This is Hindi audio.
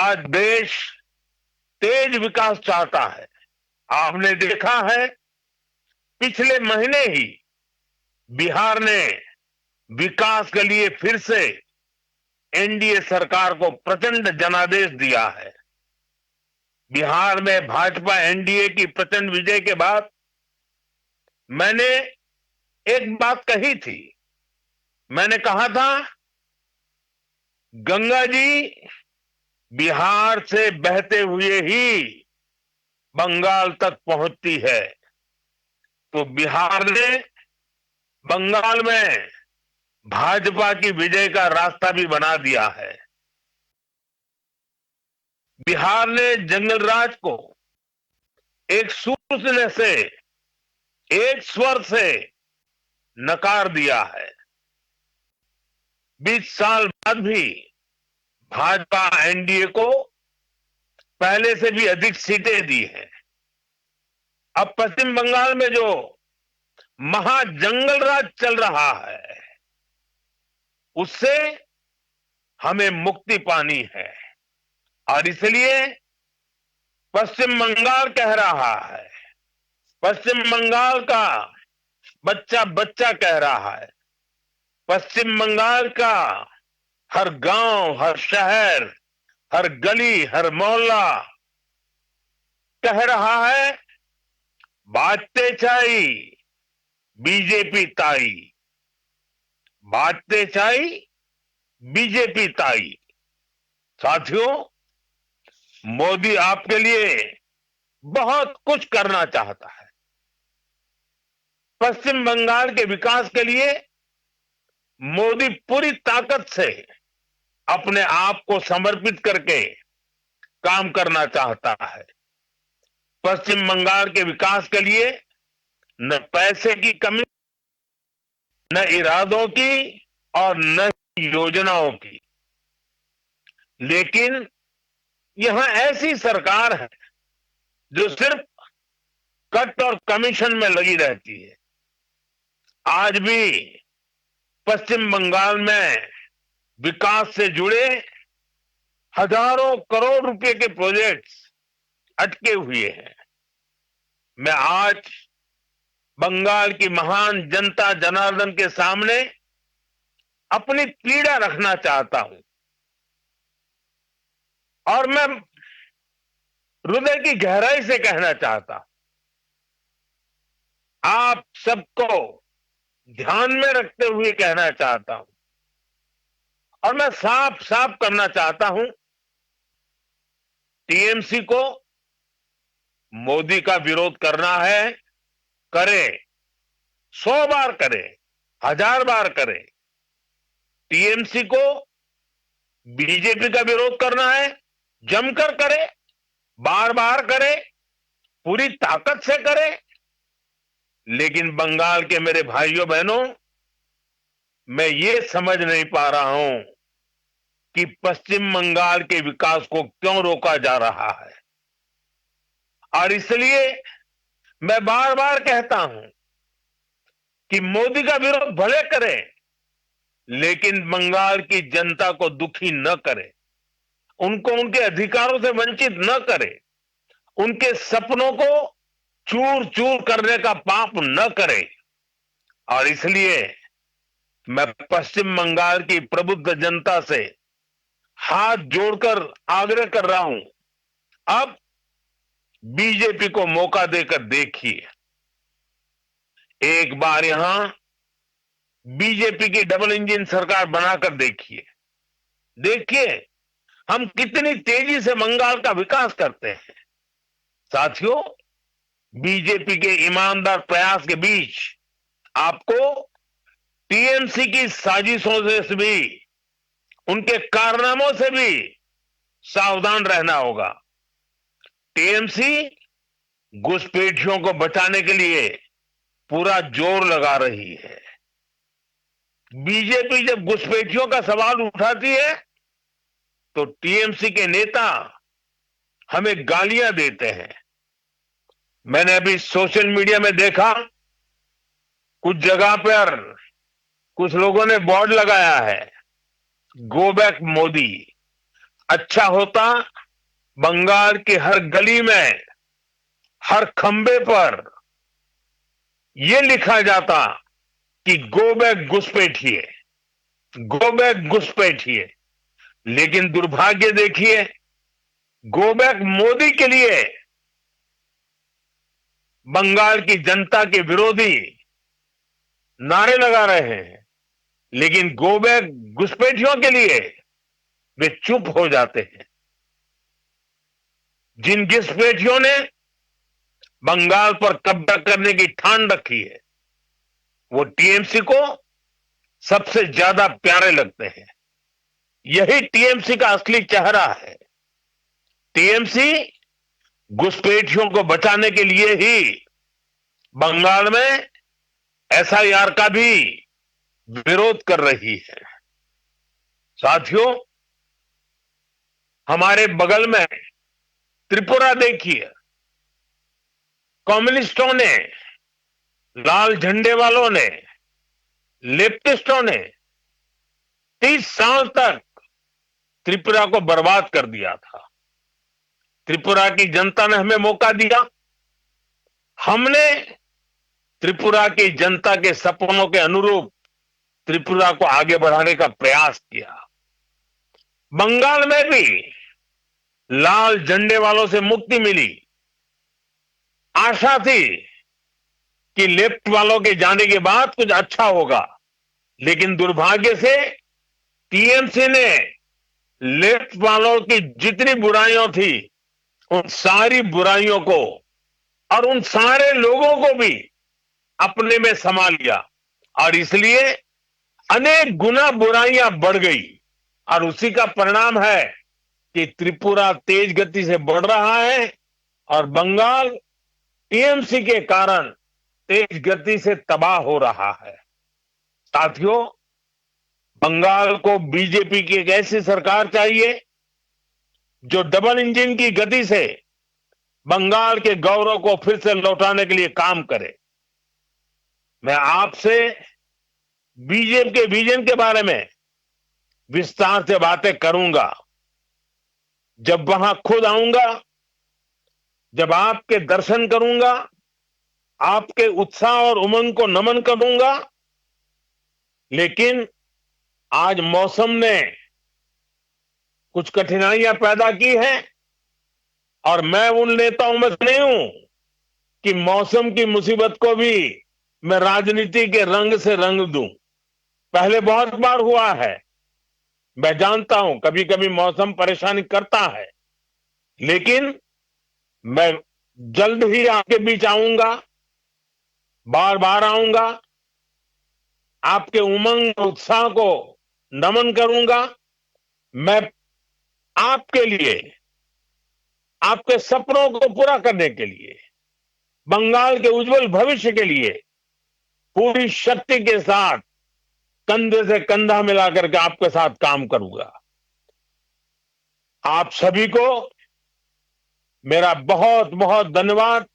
आज देश तेज विकास चाहता है। आपने देखा है, पिछले महीने ही बिहार ने विकास के लिए फिर से एनडीए सरकार को प्रचंड जनादेश दिया है। बिहार में भाजपा एनडीए की प्रचंड विजय के बाद मैंने एक बात कही थी। मैंने कहा था, गंगा जी बिहार से बहते हुए ही बंगाल तक पहुंचती है। तो बिहार ने बंगाल में भाजपा की विजय का रास्ता भी बना दिया है। बिहार ने जंगल राज को एक सूत्र से, एक स्वर से नकार दिया है। 20 साल बाद भी भाजपा एनडीए को पहले से भी अधिक सीटें दी हैं। अब पश्चिम बंगाल में जो महाजंगल राज चल रहा है, उससे हमें मुक्ति पानी है। और इसलिए पश्चिम बंगाल कह रहा है, पश्चिम बंगाल का बच्चा बच्चा कह रहा है, पश्चिम बंगाल का हर गांव, हर शहर, हर गली, हर मोहल्ला कह रहा है, बाजते चाई बीजेपी ताई, बाजते चाई बीजेपी ताई। साथियों, मोदी आपके लिए बहुत कुछ करना चाहता है। पश्चिम बंगाल के विकास के लिए मोदी पूरी ताकत से अपने आप को समर्पित करके काम करना चाहता है। पश्चिम बंगाल के विकास के लिए न पैसे की कमी, न इरादों की और न योजनाओं की, लेकिन यहां ऐसी सरकार है जो सिर्फ कट और कमीशन में लगी रहती है। आज भी पश्चिम बंगाल में विकास से जुड़े हजारों करोड़ रुपए के प्रोजेक्ट्स अटके हुए हैं। मैं आज बंगाल की महान जनता जनार्दन के सामने अपनी पीड़ा रखना चाहता हूं और मैं हृदय की गहराई से कहना चाहता हूं, आप सबको ध्यान में रखते हुए कहना चाहता हूं और मैं साफ साफ करना चाहता हूं, टीएमसी को मोदी का विरोध करना है, करे, 100 बार करे, 1000 बार करे। टीएमसी को बीजेपी का विरोध करना है, जमकर करे, बार बार करे, पूरी ताकत से करे। लेकिन बंगाल के मेरे भाइयों बहनों, मैं ये समझ नहीं पा रहा हूं कि पश्चिम बंगाल के विकास को क्यों रोका जा रहा है। और इसलिए मैं बार बार कहता हूं कि मोदी का विरोध भले करें, लेकिन बंगाल की जनता को दुखी न करे, उनको उनके अधिकारों से वंचित न करे, उनके सपनों को चूर चूर करने का पाप न करे। और इसलिए मैं पश्चिम बंगाल की प्रबुद्ध जनता से हाथ जोड़कर आग्रह कर रहा हूं, अब बीजेपी को मौका देकर देखिए। एक बार यहां बीजेपी की डबल इंजन सरकार बनाकर देखिए। देखिए हम कितनी तेजी से बंगाल का विकास करते हैं। साथियों, बीजेपी के ईमानदार प्रयास के बीच आपको टीएमसी की साजिशों से भी, उनके कारनामों से भी सावधान रहना होगा। टीएमसी घुसपैठियों को बचाने के लिए पूरा जोर लगा रही है। बीजेपी जब घुसपैठियों का सवाल उठाती है तो टीएमसी के नेता हमें गालियां देते हैं। मैंने अभी सोशल मीडिया में देखा, कुछ जगह पर कुछ लोगों ने बोर्ड लगाया है, गो बैक मोदी। अच्छा होता बंगाल की हर गली में, हर खंबे पर यह लिखा जाता कि गो बैक घुसपैठिए, गो बैक घुसपैठिए। लेकिन दुर्भाग्य देखिए, गो बैक मोदी के लिए बंगाल की जनता के विरोधी नारे लगा रहे हैं, लेकिन गो बैक घुसपैठियों के लिए वे चुप हो जाते हैं। जिन घुसपैठियों ने बंगाल पर कब्जा करने की ठान रखी है, वो टीएमसी को सबसे ज्यादा प्यारे लगते हैं। यही टीएमसी का असली चेहरा है। टीएमसी घुसपैठियों को बचाने के लिए ही बंगाल में एसआईआर का भी विरोध कर रही है। साथियों, हमारे बगल में त्रिपुरा देखिए, कम्युनिस्टों ने, लाल झंडे वालों ने, लेफ्टिस्टों ने 30 साल तक त्रिपुरा को बर्बाद कर दिया था। त्रिपुरा की जनता ने हमें मौका दिया, हमने त्रिपुरा की जनता के सपनों के अनुरूप त्रिपुरा को आगे बढ़ाने का प्रयास किया। बंगाल में भी लाल झंडे वालों से मुक्ति मिली। आशा थी कि लेफ्ट वालों के जाने के बाद कुछ अच्छा होगा, लेकिन दुर्भाग्य से टीएमसी ने लेफ्ट वालों की जितनी बुराइयां थी, उन सारी बुराइयों को और उन सारे लोगों को भी अपने में समा लिया, और इसलिए अनेक गुना बुराइयां बढ़ गई। और उसी का परिणाम है कि त्रिपुरा तेज गति से बढ़ रहा है और बंगाल टीएमसी के कारण तेज गति से तबाह हो रहा है। साथियों, बंगाल को बीजेपी की एक ऐसी सरकार चाहिए जो डबल इंजन की गति से बंगाल के गौरव को फिर से लौटाने के लिए काम करे। मैं आपसे बीजेपी के विजन के बारे में विस्तार से बातें करूंगा। जब वहां खुद आऊंगा, जब आपके दर्शन करूंगा, आपके उत्साह और उमंग को नमन करूंगा। लेकिन आज मौसम ने कुछ कठिनाइयां पैदा की हैं, और मैं उन नेताओं में से नहीं हूं कि मौसम की मुसीबत को भी मैं राजनीति के रंग से रंग दूं। पहले बहुत बार हुआ है, मैं जानता हूं, कभी कभी मौसम परेशानी करता है, लेकिन मैं जल्द ही आपके बीच आऊंगा, बार बार आऊंगा, आपके उमंग उत्साह को नमन करूंगा। मैं आपके लिए, आपके सपनों को पूरा करने के लिए, बंगाल के उज्जवल भविष्य के लिए पूरी शक्ति के साथ कंधे से कंधा मिलाकर के आपके साथ काम करूंगा। आप सभी को मेरा बहुत बहुत धन्यवाद।